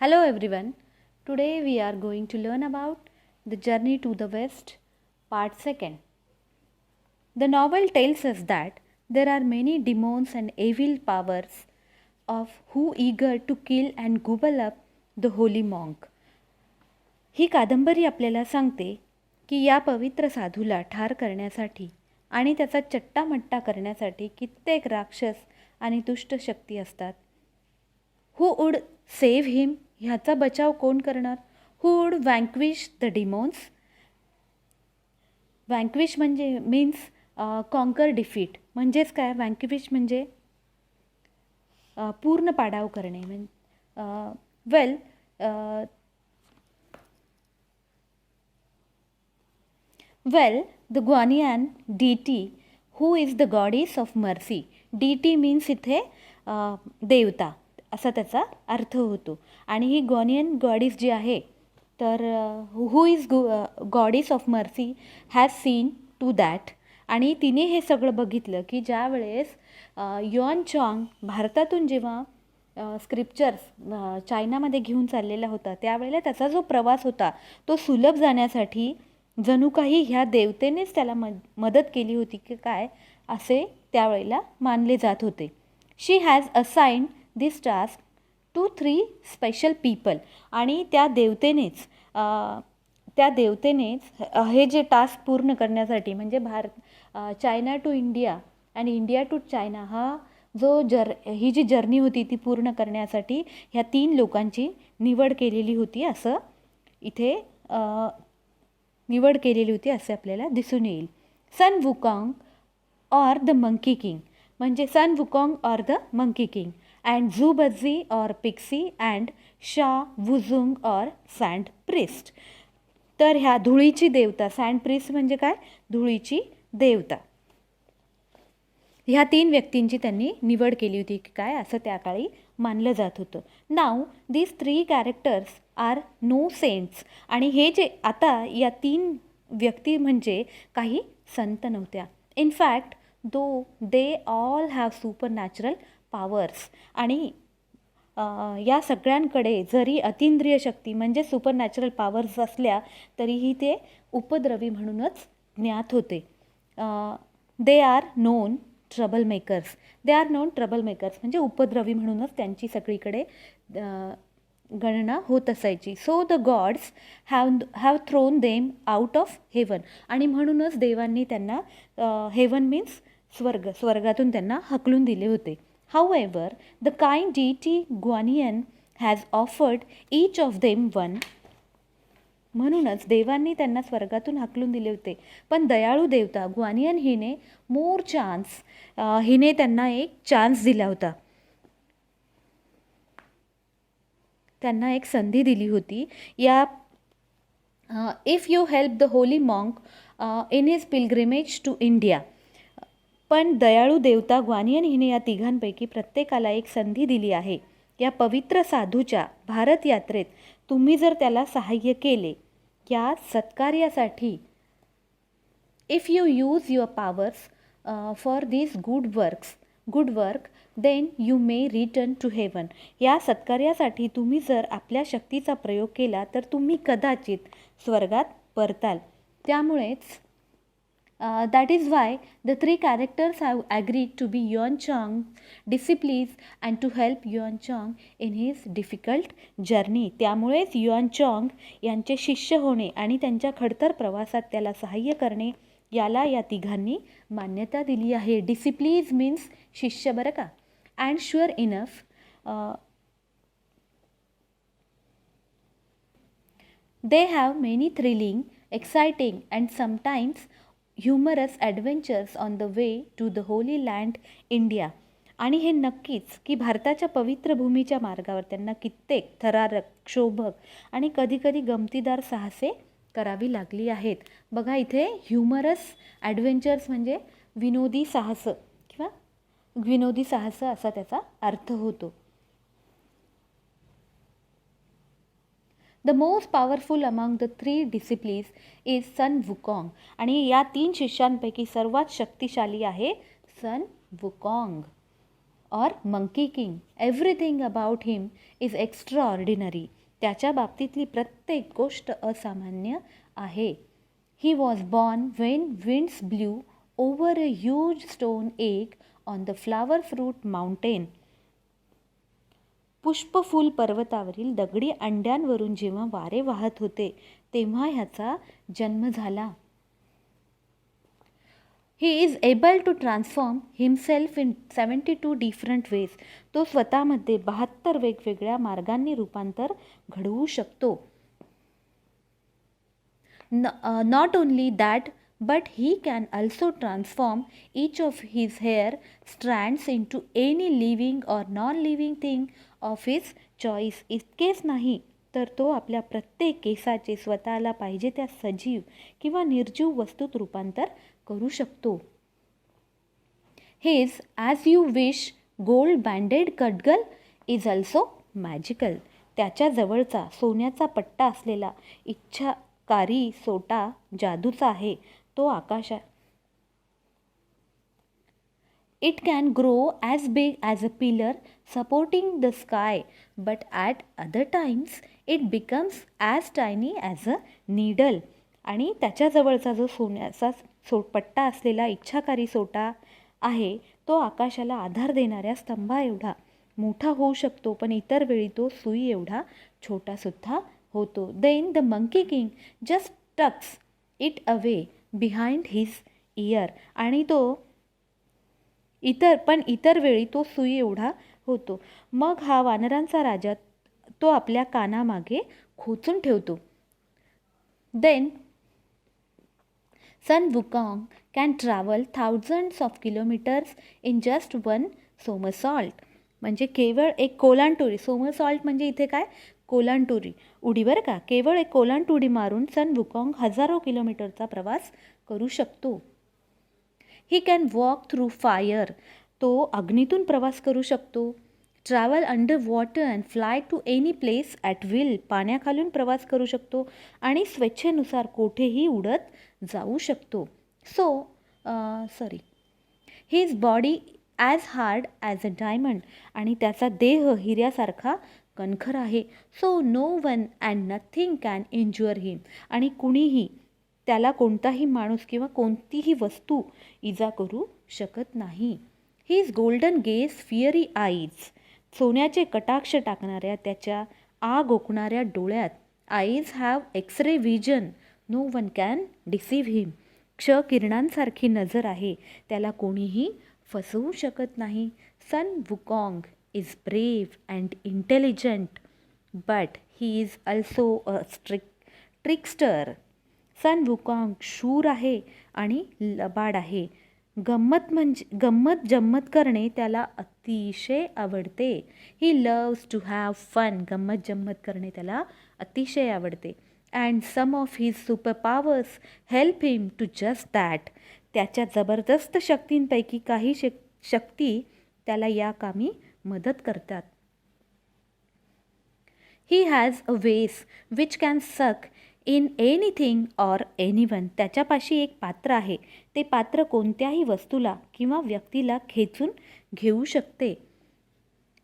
Hello everyone. Today we are going to learn about The Journey to the West, part 2nd. The novel tells us that there are many demons and evil powers of who eager to kill and gobble up the holy monk. ही कादंबरी आपल्याला सांगते की या पवित्र साधूला ठार करण्यासाठी आणि त्याचा चट्टामट्टा करण्यासाठी कित्येक राक्षस आणि दुष्ट शक्ती असतात. हू वुड सेव्ह हिम, ह्याचा बचाव कोण करणार? हू वुड वँक्विश द डिमॉन्स. वँक्विश म्हणजे मीन्स कॉन्कर डिफीट. म्हणजेच काय? वँक्विश म्हणजे पूर्ण पाडाव करणे. Well the Guanyin deity who is the goddess of mercy. Deity means इथे देवता असा त्याचा अर्थ होतो. आणि ही ग्वानियन गॉडेस जी आहे तर who is goddess of mercy has seen to that. आणि तिने हे सगळं बघितलं की ज्या वेळेस युआन चाँग भारतातून जेव्हा स्क्रिप्चर्स चायनामध्ये घेऊन चाललेला होता त्यावेळेला त्याचा जो प्रवास होता तो सुलभ जाण्यासाठी जणू काही ह्या देवतेनेच त्याला मदत केली होती की काय असे त्यावेळेला मानले जात होते. She has assigned this task to 3 special people. आणि त्या देवतेनेच हे जे टास्क पूर्ण करण्यासाठी म्हणजे चायना टू इंडिया आणि इंडिया टू चायना हा जो ही जी जर्नी होती ती पूर्ण करण्यासाठी ह्या 3 लोकांची निवड केलेली होती असं इथे निवड केलेली होती असे आपल्याला दिसून येईल. सन वुकाँग ऑर द मंकी किंग म्हणजे सन वुकाँग or the monkey king and Zhu Bajie or Pigsy and Sha Wujing or sand priest. तर ह्या धुळीची देवता, सँड प्रिस्ट म्हणजे काय? धुळीची देवता. ह्या 3 व्यक्तींची त्यांनी निवड केली होती की काय असं त्या काळी मानलं जात होतं. Now these 3 characters are no saints. आणि हे जे आता या 3 व्यक्ती म्हणजे काही संत नव्हत्या. In fact though they all have supernatural powers. आणि या सगळ्यांकडे जरी अतिंद्रिय शक्ती म्हणजे सुपर नॅचरल पॉवर्स असल्या तरीही ते उपद्रवी म्हणूनच ज्ञात होते. They are known troublemakers. They are known troublemakers म्हणजे उपद्रवी म्हणूनच त्यांची सगळीकडे गणना होत असायची. So the gods have thrown them out of heaven. आणि म्हणूनच देवांनी त्यांना हेवन मीन्स स्वर्गातून त्यांना हकलून दिले होते. However, the kind deity Guanyin has offered each of them one. म्हणूनच देवांनी त्यांना स्वर्गातून हाकलून दिले होते. पण दयाळू देवता ग्वानियन हिने मोर चान्स, हिने त्यांना एक चान्स दिला होता. त्यांना एक संधी दिली होती. या if you help the holy monk in his pilgrimage to India. पण दयाळू देवता ग्वानियन हिने या 3घांपैकी प्रत्येकाला एक संधी दिली आहे. या पवित्र साधूच्या भारत यात्रेत तुम्ही जर त्याला सहाय्य केले या सत्कार्यासाठी, if you use your powers for this good work then you may return to heaven. या सत्कार्यासाठी तुम्ही जर आपल्या शक्तीचा प्रयोग केला तर तुम्ही कदाचित स्वर्गात परताल. त्यामुळेच that is why the 3 characters have agreed to be Yuan Chang's disciples and to help Yuan Chang in his difficult journey. त्यामुळेच युआन चाँग यांचे शिष्य होणे आणि त्यांच्या खडतर प्रवासात त्याला सहाय्य करणे याला या 3घांनी मान्यता दिली आहे. डिसिप्लीज मीन्स शिष्य बरं का. And sure enough they have many thrilling, exciting and sometimes humorous adventures on the way to the holy land India. आणि हे नक्कीच की भारताच्या पवित्र भूमीच्या मार्गावर त्यांना कित्येक थरारक, क्षोभक आणि कधीकधी गमतीदार साहसे करावी लागली आहेत. बघा इथे ह्युमरस ॲडव्हेंचर्स म्हणजे विनोदी साहस किंवा विनोदी साहस असा त्याचा अर्थ होतो. The most powerful among the 3 disciplines is Sun वुकाँग. आणि या 3 शिष्यांपैकी सर्वात शक्तिशाली आहे सन वुकाँग. or Monkey King. Everything about him is extraordinary. त्याच्या बाबतीतली प्रत्येक गोष्ट असामान्य आहे. He was born when winds blew over a huge stone egg on the flower fruit mountain. पुष्पफूल पर्वतावरील दगडी अंड्यांवरून जेव्हा वारे वाहत होते तेव्हा ह्याचा जन्म झाला. He is able to transform himself in 72 different ways. तो स्वतःमध्ये 72 वेगवेगळ्या मार्गांनी रूपांतर घडवू शकतो. Not only that, but he can also transform each of his hair strands into any living or non-living thing of his choice. इतकेच नाही तर तो आपल्या प्रत्येक केसाचे स्वतःला पाहिजे त्या सजीव किंवा निर्जीव वस्तूत रूपांतर करू शकतो. His as you wish gold banded cudgel is also magical. त्याच्या जवळचा सोन्याचा पट्टा असलेला इच्छाकारी सोटा जादूचा आहे. तो आकाशात It can grow as big as a pillar supporting the sky, but at other times it becomes as tiny as a needle. आणि त्याच्याजवळचा जो सोन्याचा पट्टा असलेला इच्छाकारी सोटा आहे तो आकाशाला आधार देणाऱ्या स्तंभा एवढा मोठा होऊ शकतो, पण इतर वेळी तो सुई एवढा छोटासुद्धा होतो. Then the Monkey King just tucks it away behind his ear. आणि तो इतर वेळी तो सुई एवढा होतो. मग हा वानरांचा राजा तो आपल्या कानामागे खोचून ठेवतो. Then Sun Wukong can travel thousands of kilometers in just one somersault. म्हणजे केवळ एक कोलांटुरी. सोमरसॉल्ट म्हणजे इथे काय कोलांटुरी उडी बरं का. केवळ एक कोलांटुडी मारून सन वुकॉंग हजारो किलोमीटरचा प्रवास करू शकतो. He can walk through fire. तो अग्नीतून प्रवास करू शकतो. Travel under water and fly to any place at will. पाण्याखालून प्रवास करू शकतो आणि स्वेच्छेनुसार कोठेही उडत जाऊ शकतो. His body as hard as a diamond. आणि त्याचा देह हिऱ्यासारखा कणखर आहे. So no one and nothing can injure him. आणि कुणीही त्याला कोणताही माणूस किंवा कोणतीही वस्तू इजा करू शकत नाही. His golden gaze fiery eyes. सोन्याचे कटाक्ष टाकणाऱ्या त्याच्या आग ओकणाऱ्या डोळ्यात eyes have x-ray vision. No one can deceive him. क्षकिरणांसारखी नजर आहे. त्याला कोणीही फसवू शकत नाही. Sun Wukong is brave and intelligent but he is also a trickster. Sun Wukong शूर आहे आणि लबाड आहे. गंमत जम्मत करणे त्याला अतिशय आवडते. He loves to have fun. गंमत जम्मत करणे त्याला अतिशय आवडते. And some of his superpowers help him to just that. त्याच्या जबरदस्त शक्तींपैकी काही शक्ती त्याला या कामी मदत करतात. ही हॅज अ वेस विच कॅन सक इन एनिथिंग ऑर एनीवन. त्याच्यापाशी एक पात्र आहे. ते पात्र कोणत्याही वस्तूला किंवा व्यक्तीला खेचून घेऊ शकते.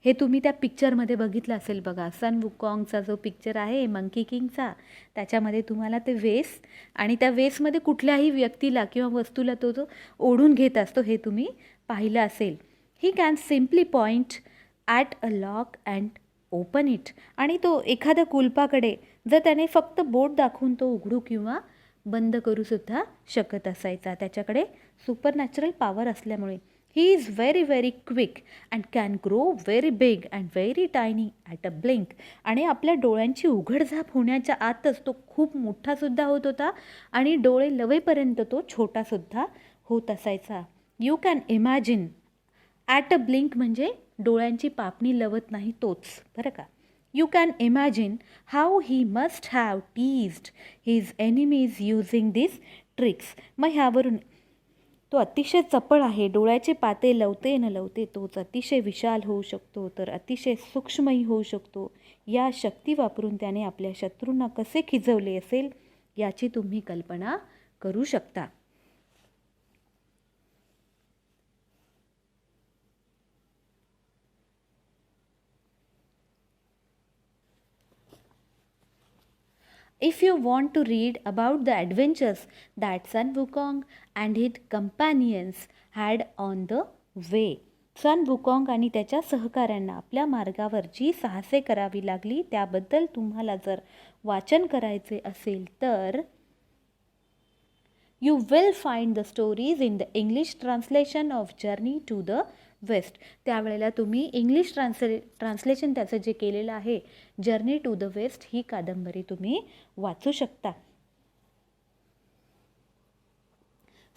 हे तुम्ही त्या पिक्चरमध्ये बघितलं असेल बघा. सन वुकॉंगचा जो पिक्चर आहे मंकी किंगचा त्याच्यामध्ये तुम्हाला ते वेस आणि त्या वेसमध्ये कुठल्याही व्यक्तीला किंवा वस्तूला तो जो ओढून घेत असतो हे तुम्ही पाहिलं असेल. He can simply point at a lock and open it. आणि तो एखाद्या कुलपाकडे जर त्याने फक्त बोट दाखवून तो उघडू किंवा बंद करूसुद्धा शकत असायचा. त्याच्याकडे सुपरनॅचरल पॉवर असल्यामुळे. He is very very quick and can grow very big and very tiny at a blink. आणि आपल्या डोळ्यांची उघडझाप होण्याच्या आतच तो खूप मोठासुद्धा होत होता आणि डोळे लवेपर्यंत तो छोटासुद्धा होत असायचा. You can imagine at a blink म्हणजे डोळ्यांची पापणी लवत नाही तोच बरं का. You can imagine how he must have teased his enemies using these tricks. मग ह्यावरून तो अतिशय चपळ आहे. डोळ्याचे पाते लवते न लवते तोच अतिशय विशाल होऊ शकतो तर अतिशय सूक्ष्मही होऊ शकतो. या शक्ती वापरून त्याने आपल्या शत्रूंना कसे खिजवले असेल याची तुम्ही कल्पना करू शकता. If you want to read about the adventures that Sun Wukong and his companions had on the way. सन वुकॉंग आणि त्याच्या सहकाऱ्यांना आपल्या मार्गावर जी साहसे करावी लागली त्याबद्दल तुम्हाला जर वाचन करायचे असेल तर You will find the stories in the English translation of Journey to the West. त्यावेळेला तुम्ही इंग्लिश ट्रान्सलेशन त्याचं जे केलेलं आहे जर्नी टू द वेस्ट ही कादंबरी तुम्ही वाचू शकता.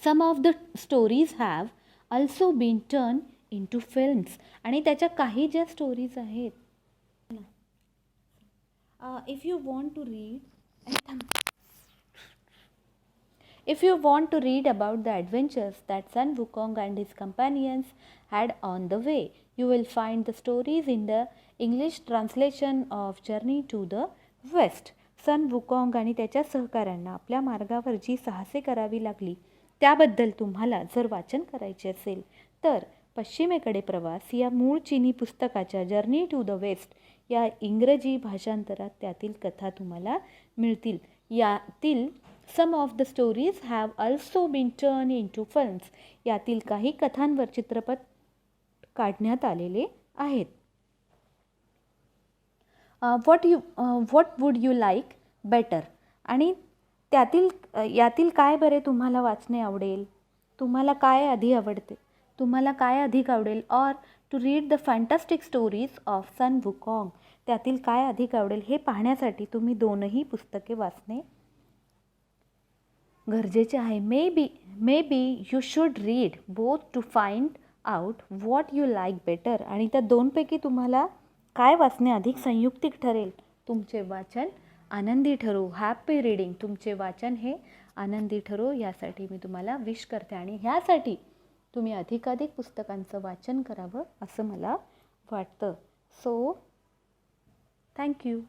Some of the stories have also been turned into films. आणि त्याच्या काही ज्या स्टोरीज आहेत If you want to read about the adventures that Sun Wukong and his companions had on the way, you will find the stories in the English translation of Journey to the West. सन वुकॉंग आणि त्याच्या सहकाऱ्यांना आपल्या मार्गावर जी साहसे करावी लागली त्याबद्दल तुम्हाला जर वाचन करायचे असेल तर पश्चिमेकडे प्रवास या मूळ चीनी पुस्तकाच्या जर्नी टू द वेस्ट या इंग्रजी भाषांतरात त्यातील कथा तुम्हाला मिळतील. यातील some of the stories have also been turn into films. यातील काही कथांवर चित्रपट काढण्यात आलेले आहेत. What would you like better. आणि यातील काय बरे तुम्हाला वाचणे आवडेल, तुम्हाला काय अधिक आवडेल. Or to read the fantastic stories of Sun Wukong. त्यातील काय अधिक आवडेल हे पाहण्यासाठी तुम्ही दोनही पुस्तके वाचणे गरजेचे आहे. Maybe you should read both to find out what you like better. आणि त्या दोनपैकी तुम्हाला काय वाचणे अधिक संयुक्तिक ठरेल. तुमचे वाचन आनंदी ठरो. Happy reading. तुमचे वाचन हे आनंदी ठरो यासाठी मी तुम्हाला विश करते आणि ह्यासाठी तुम्ही अधिकाधिक पुस्तकांचं वाचन करावं असं मला वाटतं. So thank you.